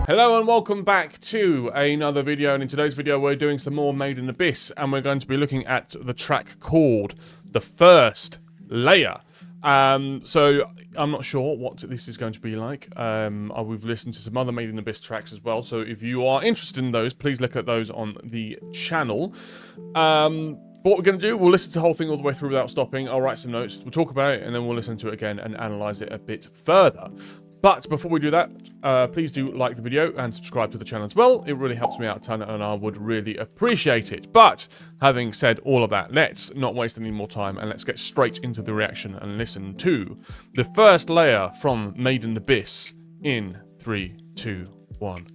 Hello and welcome back to another video, and in today's video we're doing some more Made in Abyss, and we're going to be looking at the track called The First Layer. So I'm not sure what this is going to be like. We've listened to some other Made in Abyss tracks as well, so if you are interested in those, please look at those on the channel. What we're going to do, we'll listen to the whole thing all the way through without stopping. I'll write some notes, we'll talk about it, and then we'll listen to it again and analyze it a bit further. But before we do that, please do like the video and subscribe to the channel as well. It really helps me out a ton and I would really appreciate it. But having said all of that, let's not waste any more time and let's get straight into the reaction and listen to The First Layer from Made in Abyss in 3, 2, 1.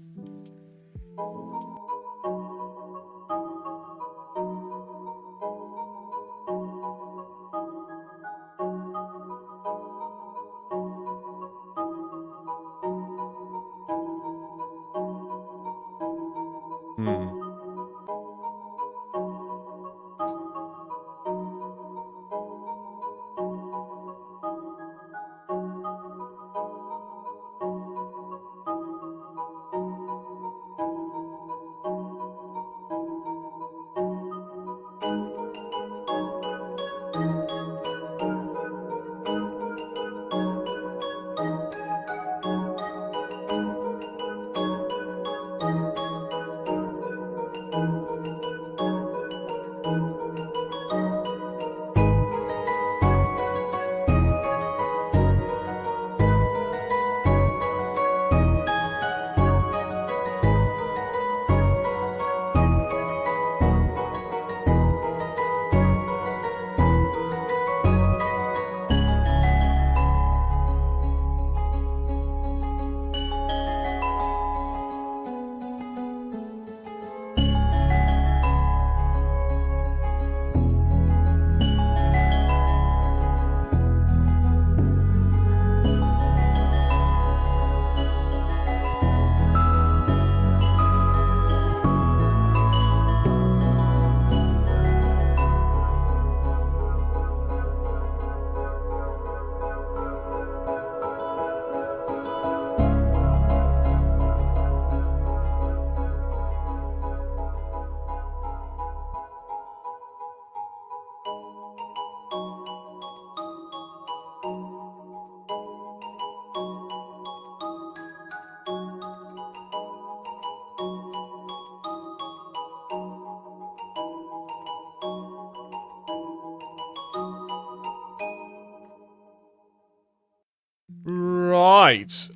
Right.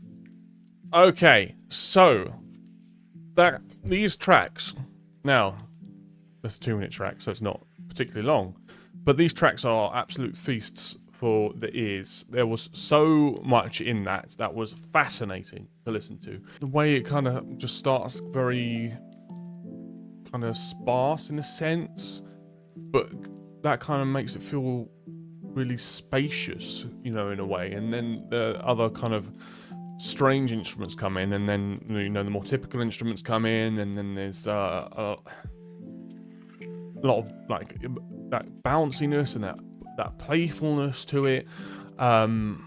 Okay, so these tracks, now, that's a 2-minute track, so it's not particularly long, but these tracks are absolute feasts for the ears. There was so much in that was fascinating to listen to. The way it kind of just starts very kind of sparse in a sense, but that kind of makes it feel really spacious, you know, in a way, and then the other kind of strange instruments come in, and then, you know, the more typical instruments come in, and then there's a lot of like that bounciness and that playfulness to it, the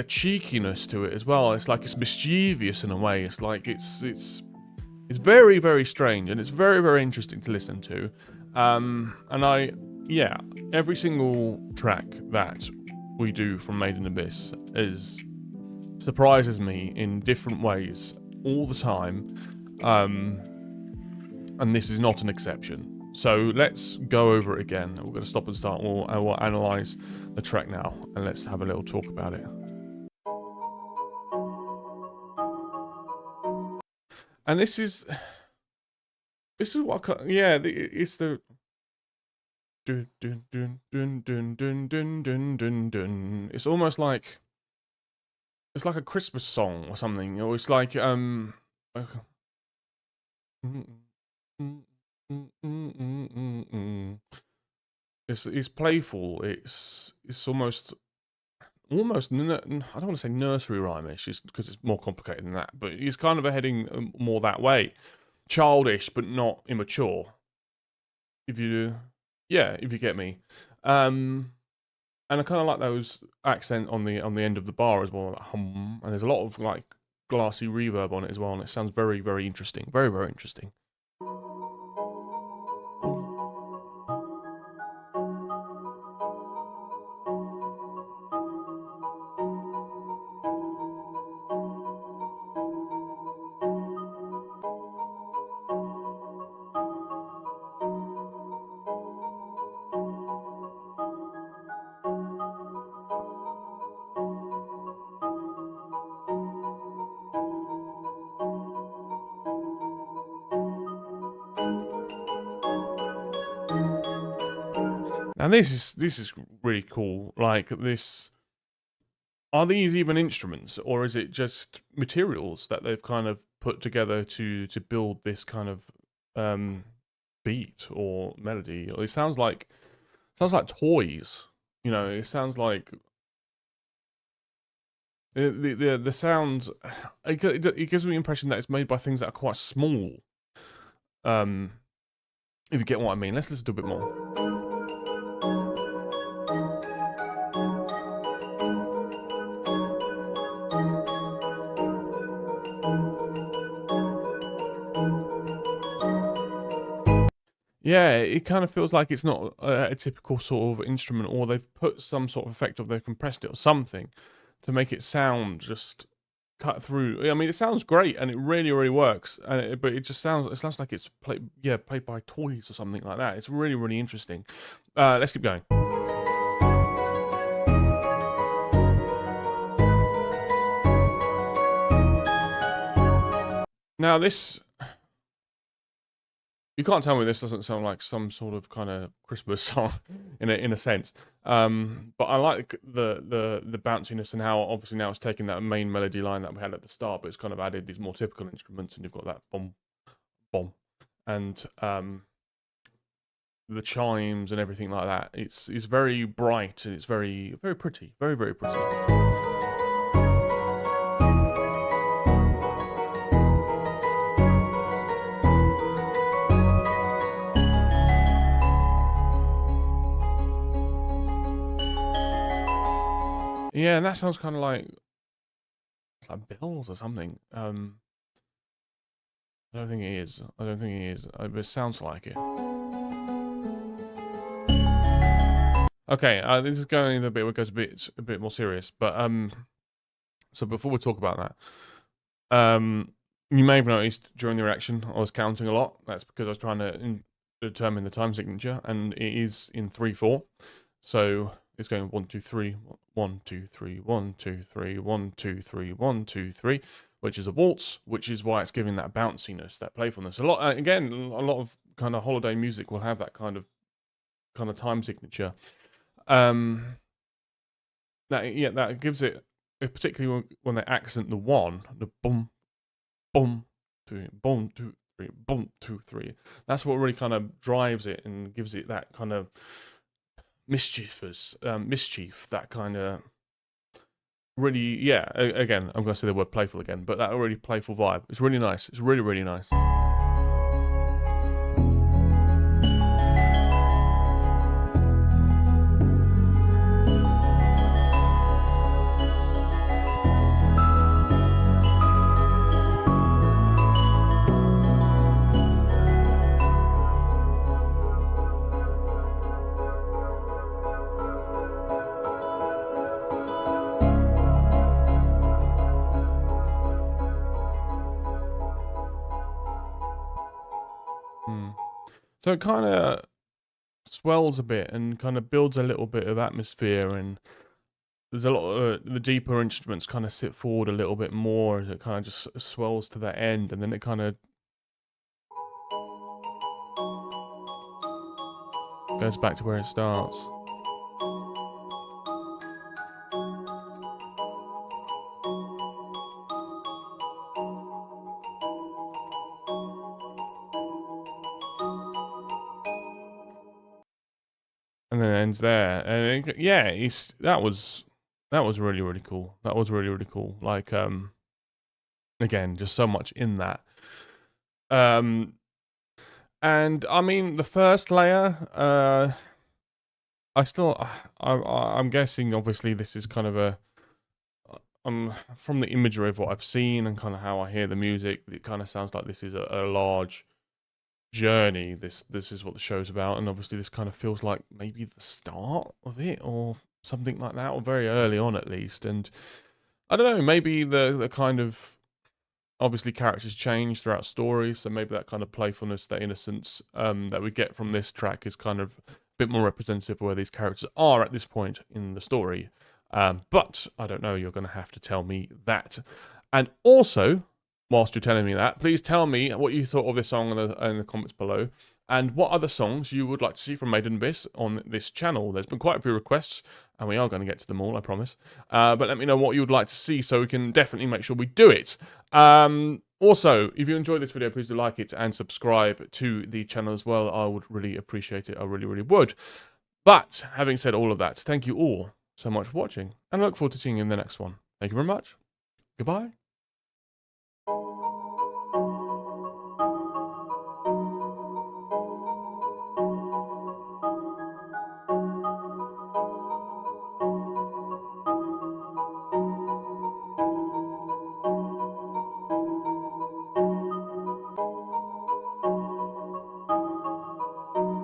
cheekiness to it as well. It's like it's mischievous in a way. It's like it's very, very strange, and it's very, very interesting to listen to. Yeah, every single track that we do from Made in Abyss surprises me in different ways all the time, and this is not an exception. So let's go over it again. We're going to stop and start. We'll analyze the track now, and let's have a little talk about it. And this is what, yeah, it's the dun dun dun dun dun dun dun dun dun dun. It's almost like it's like a Christmas song or something, or it's like it's playful. It's almost I don't want to say nursery rhyme-ish, because it's more complicated than that, but he's kind of heading more that way. Childish, but not immature. If you get me. And I kind of like those accent on the end of the bar as well, like hum, and there's a lot of like glassy reverb on it as well, and it sounds very, very interesting. Very, very interesting. And this is really cool. Like this, are these even instruments, or is it just materials that they've kind of put together to build this kind of beat or melody? It sounds like toys. You know, it sounds like the sound. It gives me the impression that it's made by things that are quite small. If you get what I mean, let's listen to a bit more. Yeah, it kind of feels like it's not a typical sort of instrument, or they've put some sort of effect, or they've compressed it or something to make it sound just cut through. I mean, it sounds great and it really, really works. But it sounds like it's played by toys or something like that. It's really, really interesting. Let's keep going. Now this. You can't tell me this doesn't sound like some sort of kind of Christmas song in a sense. But I like the bounciness and how obviously now it's taken that main melody line that we had at the start, but it's kind of added these more typical instruments, and you've got that bomb, bomb, and the chimes and everything like that. It's very bright and it's very, very pretty, very, very pretty. Yeah, and that sounds kind of like it's like bells or something. I don't think it is. I don't think it is. But it sounds like it. Okay, this is going a bit. It goes a bit more serious. But so before we talk about that, you may have noticed during the reaction I was counting a lot. That's because I was trying to determine the time signature, and it is in 3/4. So it's going 1 2 3 1 2 3 1 2 3 1 2 3 1 2 3, which is a waltz, which is why it's giving that bounciness, that playfulness. A lot again, a lot of kind of holiday music will have that kind of time signature. That gives it, particularly when they accent the one, the boom, boom, two, boom, 2 3, boom, 2 3. That's what really kind of drives it and gives it that kind of mischief, that kind of really, again, I'm going to say the word playful again, but that really playful vibe. It's really nice. It's really, really nice. So it kind of swells a bit and kind of builds a little bit of atmosphere, and there's a lot of the deeper instruments kind of sit forward a little bit more as it kind of just swells to that end, and then it kind of goes back to where it starts. And then it ends there, and that was really, really cool. That was really, really cool. Like again, just so much in that. And I mean, the first layer, I'm guessing obviously this is kind of from the imagery of what I've seen and kind of how I hear the music, it kind of sounds like this is a large journey. This is what the show's about, and obviously this kind of feels like maybe the start of it or something like that, or very early on at least. And I don't know, maybe the kind of, obviously characters change throughout stories, so maybe that kind of playfulness, that innocence that we get from this track is kind of a bit more representative of where these characters are at this point in the story. But I don't know, you're going to have to tell me that. And also, whilst you're telling me that, please tell me what you thought of this song in the comments below, and what other songs you would like to see from Made in Abyss on this channel. There's been quite a few requests, and we are going to get to them all, I promise. But let me know what you would like to see, so we can definitely make sure we do it. Also, if you enjoyed this video, please do like it and subscribe to the channel as well. I would really appreciate it. I really, really would. But having said all of that, thank you all so much for watching, and I look forward to seeing you in the next one. Thank you very much. Goodbye.